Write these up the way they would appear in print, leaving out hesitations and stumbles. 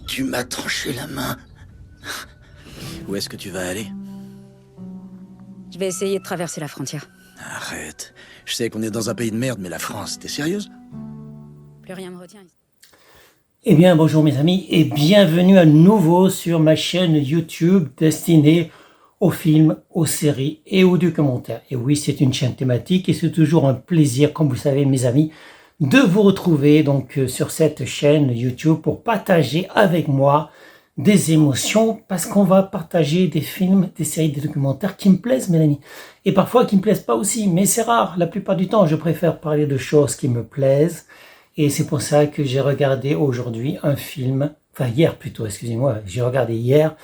Tu m'as tranché la main. Où est-ce que tu vas aller? Je vais essayer de traverser la frontière. Arrête. Je sais qu'on est dans un pays de merde, mais la France, t'es sérieuse? Plus rien me retient ici. Eh bien, bonjour mes amis et bienvenue à nouveau sur ma chaîne YouTube destinée aux films, aux séries et aux documentaires. Et oui, c'est une chaîne thématique et c'est toujours un plaisir, comme vous le savez mes amis, de vous retrouver donc sur cette chaîne YouTube pour partager avec moi des émotions parce qu'on va partager des films, des séries, des documentaires qui me plaisent mes amis et parfois qui me plaisent pas aussi, mais c'est rare. La plupart du temps, je préfère parler de choses qui me plaisent. Et c'est pour ça que j'ai regardé aujourd'hui un film, enfin hier plutôt, excusez-moi, j'ai regardé hier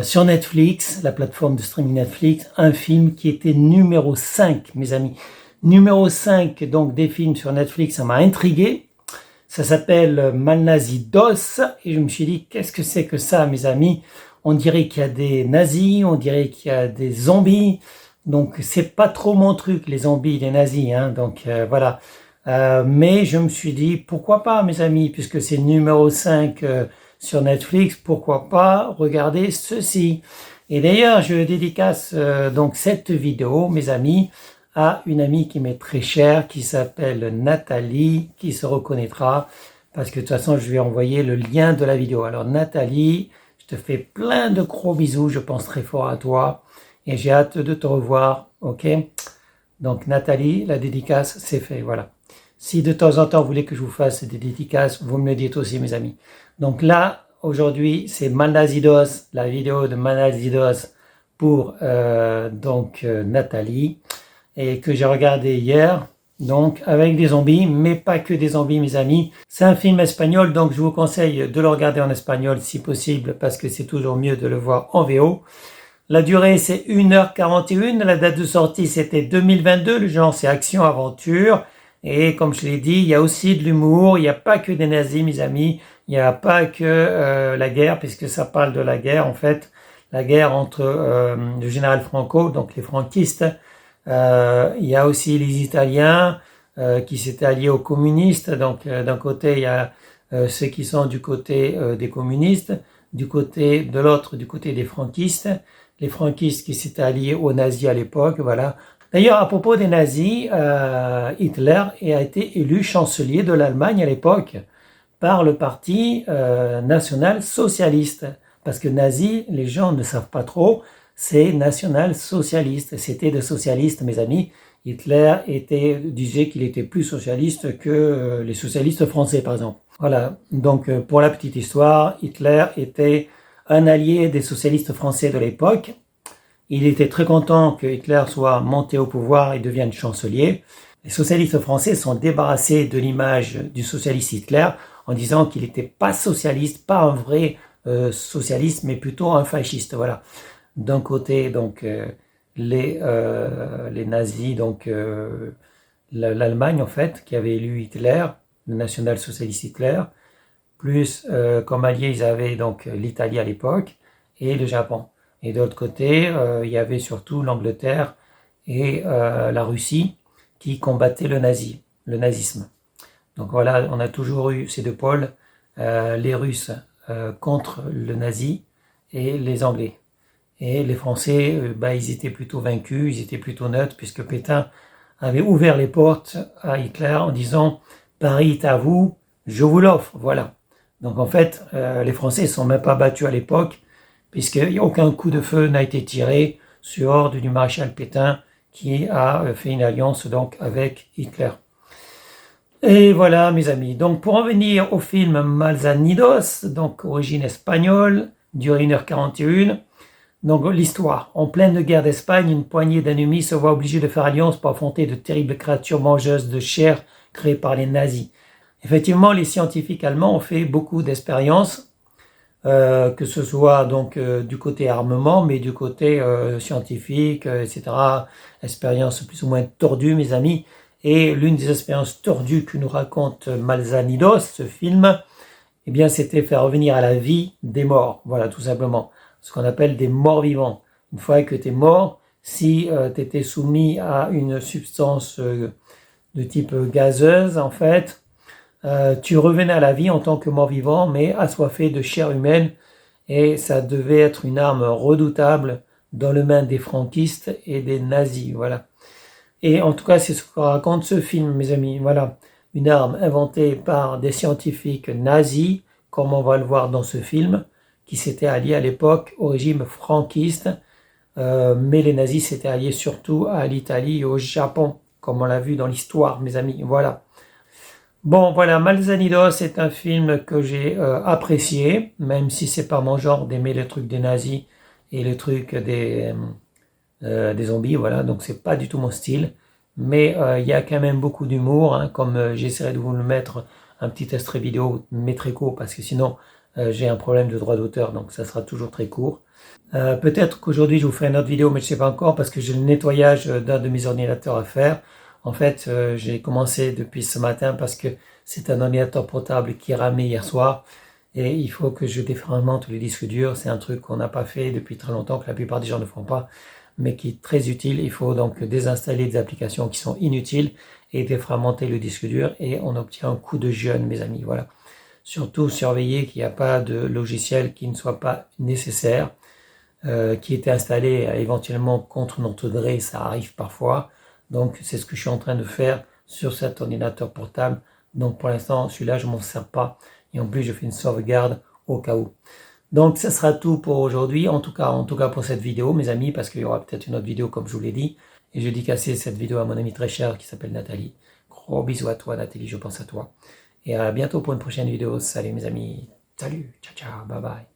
sur Netflix, la plateforme de streaming Netflix, un film qui était numéro 5, mes amis. Numéro 5 donc des films sur Netflix, ça m'a intrigué. Ça s'appelle Malnazi Dos et je me suis dit, qu'est-ce que c'est que ça, mes amis? On dirait qu'il y a des nazis, on dirait qu'il y a des zombies. Donc c'est pas trop mon truc, les zombies, les nazis, hein. Donc voilà. Mais je me suis dit, pourquoi pas mes amis, puisque c'est numéro 5 sur Netflix, pourquoi pas regarder ceci. Et d'ailleurs, je dédicace donc cette vidéo, mes amis, à une amie qui m'est très chère, qui s'appelle Nathalie, qui se reconnaîtra, parce que de toute façon, je lui ai envoyé le lien de la vidéo. Alors Nathalie, je te fais plein de gros bisous, je pense très fort à toi, et j'ai hâte de te revoir, ok? Donc Nathalie, la dédicace, c'est fait, voilà. Si de temps en temps vous voulez que je vous fasse des dédicaces, vous me le dites aussi mes amis. Donc là, aujourd'hui, c'est Malnazidos, la vidéo de Malnazidos pour Nathalie, et que j'ai regardé hier, donc avec des zombies, mais pas que des zombies mes amis. C'est un film espagnol, donc je vous conseille de le regarder en espagnol si possible, parce que c'est toujours mieux de le voir en VO. La durée, c'est 1h41. La date de sortie, c'était 2022. Le genre, c'est action-aventure. Et comme je l'ai dit, il y a aussi de l'humour. Il n'y a pas que des nazis, mes amis. Il n'y a pas que la guerre, puisque ça parle de la guerre, en fait. La guerre entre le général Franco, donc les franquistes. Il y a aussi les Italiens qui s'étaient alliés aux communistes. Donc, d'un côté, il y a ceux qui sont du côté des communistes. Du côté de l'autre, du côté des franquistes. Les franquistes qui s'étaient alliés aux nazis à l'époque, voilà. D'ailleurs, à propos des nazis, Hitler a été élu chancelier de l'Allemagne à l'époque par le parti national-socialiste. Parce que nazi, les gens ne savent pas trop, c'est national-socialiste. C'était des socialistes, mes amis. Hitler disait qu'il était plus socialiste que les socialistes français, par exemple. Voilà, donc pour la petite histoire, Hitler était un allié des socialistes français de l'époque. Il était très content que Hitler soit monté au pouvoir et devienne chancelier. Les socialistes français sont débarrassés de l'image du socialiste Hitler en disant qu'il n'était pas socialiste, pas un vrai socialiste, mais plutôt un fasciste. Voilà. D'un côté, donc, les nazis, donc l'Allemagne en fait, qui avait élu Hitler, le national-socialiste Hitler, plus comme alliés, ils avaient donc l'Italie à l'époque et le Japon. Et de l'autre côté, il y avait surtout l'Angleterre et la Russie qui combattaient le nazisme. Donc voilà, on a toujours eu ces deux pôles, les Russes contre le nazi et les Anglais. Et les Français, ils étaient plutôt vaincus, ils étaient plutôt neutres, puisque Pétain avait ouvert les portes à Hitler en disant « Paris est à vous, je vous l'offre ». Voilà. Donc en fait, les Français ne sont même pas battus à l'époque, puisqu'aucun coup de feu n'a été tiré sur ordre du maréchal Pétain, qui a fait une alliance donc avec Hitler. Et voilà mes amis, donc pour en venir au film Malzanidos, donc origine espagnole, durée 1h41, donc l'histoire. En pleine guerre d'Espagne, une poignée d'ennemis se voit obligée de faire alliance pour affronter de terribles créatures mangeuses de chair créées par les nazis. Effectivement, les scientifiques allemands ont fait beaucoup d'expériences, que ce soit donc du côté armement, mais du côté scientifique, etc. Expériences plus ou moins tordues, mes amis. Et l'une des expériences tordues que nous raconte Malzanidos, ce film, eh bien, c'était faire revenir à la vie des morts. Voilà, tout simplement. Ce qu'on appelle des morts vivants. Une fois que tu es mort, si tu étais soumis à une substance de type gazeuse, en fait, Tu revenais à la vie en tant que mort-vivant, mais assoiffé de chair humaine, et ça devait être une arme redoutable dans les mains des franquistes et des nazis, voilà. Et en tout cas, c'est ce que raconte ce film, mes amis, voilà. Une arme inventée par des scientifiques nazis, comme on va le voir dans ce film, qui s'étaient alliés à l'époque au régime franquiste, mais les nazis s'étaient alliés surtout à l'Italie et au Japon, comme on l'a vu dans l'histoire, mes amis, voilà. Bon, voilà, Malzanidos est un film que j'ai apprécié, même si c'est pas mon genre d'aimer les trucs des nazis et les trucs des zombies, voilà, donc c'est pas du tout mon style. Mais il y a quand même beaucoup d'humour, hein, comme j'essaierai de vous le mettre un petit extrait vidéo, mais très court, parce que sinon j'ai un problème de droit d'auteur, donc ça sera toujours très court. Peut-être qu'aujourd'hui je vous ferai une autre vidéo, mais je ne sais pas encore, parce que j'ai le nettoyage d'un de mes ordinateurs à faire. En fait, j'ai commencé depuis ce matin parce que c'est un ordinateur portable qui est ramé hier soir, et il faut que je défragmente les disques durs. C'est un truc qu'on n'a pas fait depuis très longtemps, que la plupart des gens ne font pas, mais qui est très utile. Il faut donc désinstaller des applications qui sont inutiles et défragmenter le disque dur, et on obtient un coup de jeune, mes amis, voilà. Surtout surveiller qu'il n'y a pas de logiciel qui ne soit pas nécessaire, qui était installé éventuellement contre notre gré, ça arrive parfois. Donc c'est ce que je suis en train de faire sur cet ordinateur portable. Donc pour l'instant, celui-là, je ne m'en sers pas. Et en plus, je fais une sauvegarde au cas où. Donc ça sera tout pour aujourd'hui, en tout cas pour cette vidéo, mes amis, parce qu'il y aura peut-être une autre vidéo comme je vous l'ai dit. Et je dédicace cette vidéo à mon amie très chère qui s'appelle Nathalie. Gros bisous à toi, Nathalie, je pense à toi. Et à bientôt pour une prochaine vidéo. Salut mes amis. Salut, ciao ciao, bye bye.